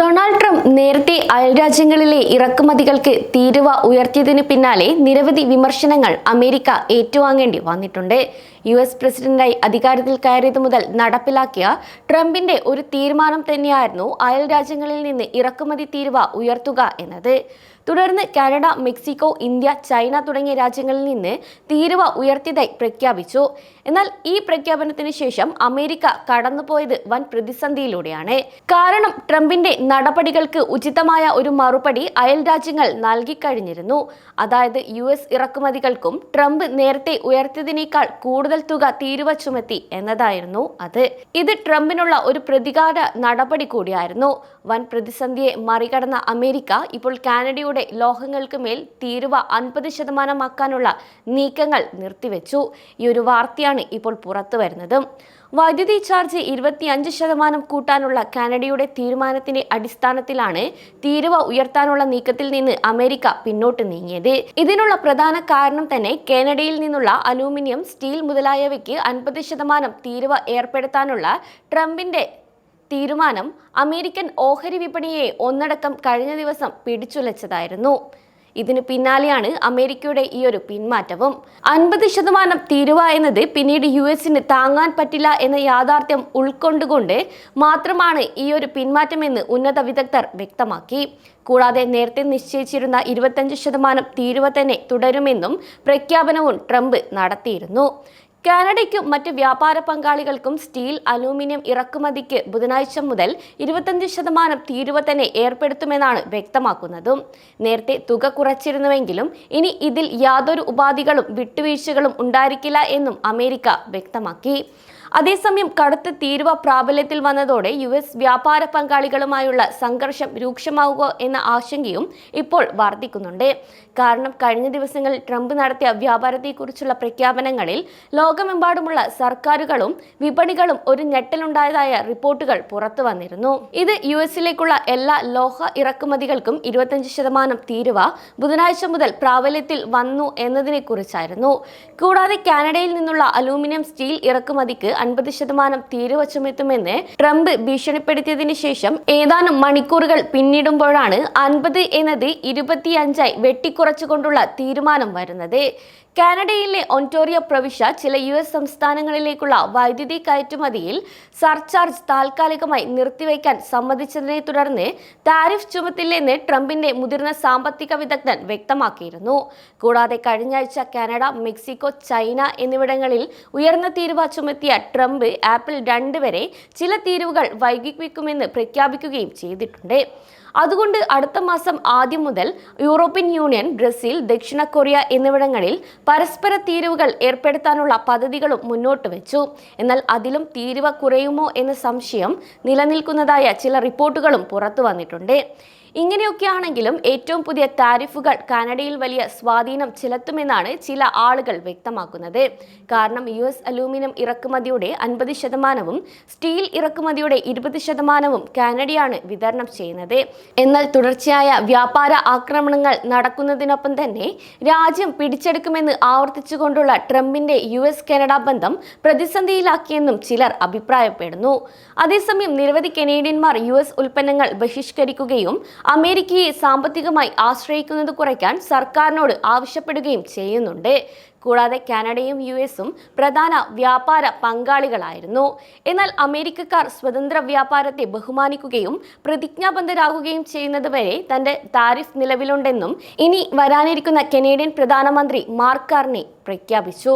Donald Trump നേരത്തെ അയൽരാജ്യങ്ങളിലെ ഇറക്കുമതികൾക്ക് തീരുവ ഉയർത്തിയതിന് പിന്നാലെ നിരവധി വിമർശനങ്ങൾ അമേരിക്ക ഏറ്റുവാങ്ങേണ്ടി വന്നിട്ടുണ്ട്. US പ്രസിഡന്റായി അധികാരത്തിൽ കയറിയതു മുതൽ നടപ്പിലാക്കിയ ട്രംപിന്റെ ഒരു തീരുമാനം തന്നെയായിരുന്നു അയൽരാജ്യങ്ങളിൽ നിന്ന് ഇറക്കുമതി തീരുവ ഉയർത്തുക എന്നത്. തുടർന്ന് കാനഡ, മെക്സിക്കോ, ഇന്ത്യ, ചൈന തുടങ്ങിയ രാജ്യങ്ങളിൽ നിന്ന് തീരുവ ഉയർത്തിയതായി പ്രഖ്യാപിച്ചു. എന്നാൽ ഈ പ്രഖ്യാപനത്തിന് ശേഷം അമേരിക്ക കടന്നുപോയത് വൻ പ്രതിസന്ധിയിലൂടെയാണ്. കാരണം ട്രംപിന്റെ നടപടികൾക്ക് ഉചിതമായ ഒരു മറുപടി അയൽ രാജ്യങ്ങൾ നൽകിക്കഴിഞ്ഞിരുന്നു. അതായത് US ഇറക്കുമതികൾക്കും ട്രംപ് നേരത്തെ ഉയർത്തിയതിനേക്കാൾ കൂടുതൽ തുക തീരുവ ചുമത്തി എന്നതായിരുന്നു അത്. ഇത് ട്രംപിനുള്ള ഒരു പ്രതികാര നടപടി കൂടിയായിരുന്നു. വൻ പ്രതിസന്ധിയെ മറികടന്ന അമേരിക്ക ഇപ്പോൾ കാനഡയുടെ ലോഹങ്ങൾക്ക് മേൽ തീരുവ 50% നീക്കങ്ങൾ നിർത്തിവെച്ചു. ഈ ഒരു വാർത്തയാണ് ഇപ്പോൾ പുറത്തു വരുന്നത്. വൈദ്യുതി ചാർജ് 25% കൂട്ടാനുള്ള കാനഡയുടെ തീരുമാനത്തിന്റെ അടിസ്ഥാനത്തിലാണ് തീരുവ ഉയർത്താനുള്ള നീക്കത്തിൽ നിന്ന് അമേരിക്ക പിന്നോട്ട് നീങ്ങിയത്. ഇതിനുള്ള പ്രധാന കാരണം തന്നെ കാനഡയിൽ നിന്നുള്ള അലൂമിനിയം, സ്റ്റീൽ മുതലായവയ്ക്ക് 50% തീരുവ ഏർപ്പെടുത്താനുള്ള ട്രംപിന്റെ തീരുമാനം അമേരിക്കൻ ഓഹരി വിപണിയെ ഒന്നടക്കം കഴിഞ്ഞ ദിവസം പിടിച്ചുലച്ചതായിരുന്നു. ഇതിന് പിന്നാലെയാണ് അമേരിക്കയുടെ ഈ ഒരു പിന്മാറ്റവും. 50% തീരുവ എന്നത് പിന്നീട് US-ന് താങ്ങാൻ പറ്റില്ല എന്ന യാഥാർത്ഥ്യം ഉൾക്കൊണ്ടുകൊണ്ട് മാത്രമാണ് ഈ ഒരു പിന്മാറ്റമെന്ന് ഉന്നത വിദഗ്ധർ വ്യക്തമാക്കി. കൂടാതെ നേരത്തെ നിശ്ചയിച്ചിരുന്ന 25% തീരുവ തന്നെ തുടരുമെന്നും പ്രഖ്യാപനവും ട്രംപ് നടത്തിയിരുന്നു. കാനഡയ്ക്കും മറ്റ് വ്യാപാര പങ്കാളികൾക്കും സ്റ്റീൽ, അലൂമിനിയം ഇറക്കുമതിക്ക് ബുധനാഴ്ച മുതൽ 25% തീരുവ തന്നെ ഏർപ്പെടുത്തുമെന്നാണ് വ്യക്തമാക്കുന്നത്. നേരത്തെ തുക കുറച്ചിരുന്നുവെങ്കിലും ഇനി ഇതിൽ യാതൊരു ഉപാധികളും വിട്ടുവീഴ്ചകളും ഉണ്ടായിരിക്കില്ല എന്നും അമേരിക്ക വ്യക്തമാക്കി. അതേസമയം കടുത്ത തീരുവ പ്രാബല്യത്തിൽ വന്നതോടെ US വ്യാപാര പങ്കാളികളുമായുള്ള സംഘർഷം രൂക്ഷമാവുക എന്ന ആശങ്കയും ഇപ്പോൾ വർദ്ധിക്കുന്നുണ്ട്. കാരണം കഴിഞ്ഞ ദിവസങ്ങളിൽ ട്രംപ് നടത്തിയ വ്യാപാരത്തെക്കുറിച്ചുള്ള പ്രഖ്യാപനങ്ങളിൽ ലോകമെമ്പാടുമുള്ള സർക്കാരുകളും വിപണികളും ഒരു ഞെട്ടലുണ്ടായതായ റിപ്പോർട്ടുകൾ പുറത്തു വന്നിരുന്നു. ഇത് US-ലേക്കുള്ള എല്ലാ ലോഹ ഇറക്കുമതികൾക്കും 25% തീരുവ ബുധനാഴ്ച മുതൽ പ്രാബല്യത്തിൽ വന്നു എന്നതിനെ കുറിച്ചായിരുന്നു. കൂടാതെ കാനഡയിൽ നിന്നുള്ള അലൂമിനിയം, സ്റ്റീൽ ഇറക്കുമതിക്ക് 50% തീരുവ ചുമത്തുമെന്ന് ട്രംപ് ഭീഷണിപ്പെടുത്തിയതിനു ശേഷം ഏതാനും മണിക്കൂറുകൾ പിന്നിടുമ്പോഴാണ് 50 എന്നത് 25 വെട്ടിക്കുറച്ചുകൊണ്ടുള്ള തീരുമാനം വരുന്നത്. കാനഡയിലെ ഒന്റോറിയോ പ്രവിശ്യ ചില US സംസ്ഥാനങ്ങളിലേക്കുള്ള വൈദ്യുതി കയറ്റുമതിയിൽ സർചാർജ് താൽക്കാലികമായി നിർത്തിവെക്കാൻ സമ്മതിച്ചതിനെ തുടർന്ന് താരിഫ് ചുമത്തില്ലെന്ന് ട്രംപിന്റെ മുതിർന്ന സാമ്പത്തിക വിദഗ്ധൻ വ്യക്തമാക്കിയിരുന്നു. കൂടാതെ കഴിഞ്ഞയാഴ്ച കാനഡ, മെക്സിക്കോ, ചൈന എന്നിവിടങ്ങളിൽ ഉയർന്ന തീരുവ ചുമത്തിയ ട്രംപ് ഏപ്രിൽ 2 വരെ ചില തീരുവകൾ വൈകിപ്പിക്കുമെന്ന് പ്രഖ്യാപിക്കുകയും ചെയ്തിട്ടുണ്ട്. അതുകൊണ്ട് അടുത്ത മാസം ആദ്യം മുതൽ യൂറോപ്യൻ യൂണിയൻ, ബ്രസീൽ, ദക്ഷിണ കൊറിയ എന്നിവിടങ്ങളിൽ പരസ്പര തീരുവകൾ ഏർപ്പെടുത്താനുള്ള പദ്ധതികളും മുന്നോട്ട് വെച്ചു. എന്നാൽ അതിലും തീരുവ കുറയുമോ എന്ന സംശയം നിലനിൽക്കുന്നതായ ചില റിപ്പോർട്ടുകളും പുറത്തു വന്നിട്ടുണ്ട്. ഇങ്ങനെയൊക്കെയാണെങ്കിലും ഏറ്റവും പുതിയ താരിഫുകൾ കാനഡയിൽ വലിയ സ്വാധീനം ചെലുത്തുമെന്നാണ് ചില ആളുകൾ വ്യക്തമാക്കുന്നത്. കാരണം US അലൂമിനിയം ഇറക്കുമതിയുടെ 50%, സ്റ്റീൽ ഇറക്കുമതിയുടെ 20% കാനഡയാണ് വിതരണം ചെയ്യുന്നത്. എന്നാൽ തുടർച്ചയായ വ്യാപാര ആക്രമണങ്ങൾ നടക്കുന്നതിനൊപ്പം തന്നെ രാജ്യം പിടിച്ചെടുക്കുമെന്ന് ആവർത്തിച്ചുകൊണ്ടുള്ള ട്രംപിന്റെ US-കാനഡ ബന്ധം പ്രതിസന്ധിയിലാക്കിയെന്നും ചിലർ അഭിപ്രായപ്പെടുന്നു. അതേസമയം നിരവധി കനേഡിയന്മാർ US ഉൽപ്പന്നങ്ങൾ ബഹിഷ്കരിക്കുകയും അമേരിക്കയെ സാമ്പത്തികമായി ആശ്രയിക്കുന്നത് കുറയ്ക്കാൻ സർക്കാരിനോട് ആവശ്യപ്പെടുകയും ചെയ്യുന്നുണ്ട്. കൂടാതെ കാനഡയും US-ഉം പ്രധാന വ്യാപാര പങ്കാളികളായിരുന്നു. എന്നാൽ അമേരിക്കക്കാർ സ്വതന്ത്ര വ്യാപാരത്തെ ബഹുമാനിക്കുകയും പ്രതിജ്ഞാബദ്ധരാകുകയും ചെയ്യുന്നത് വരെ തന്റെ താരിഫ് നിലവിലുണ്ടെന്നും ഇനി വരാനിരിക്കുന്ന കനേഡിയൻ പ്രധാനമന്ത്രി മാർക്ക് കാർണി പ്രഖ്യാപിച്ചു.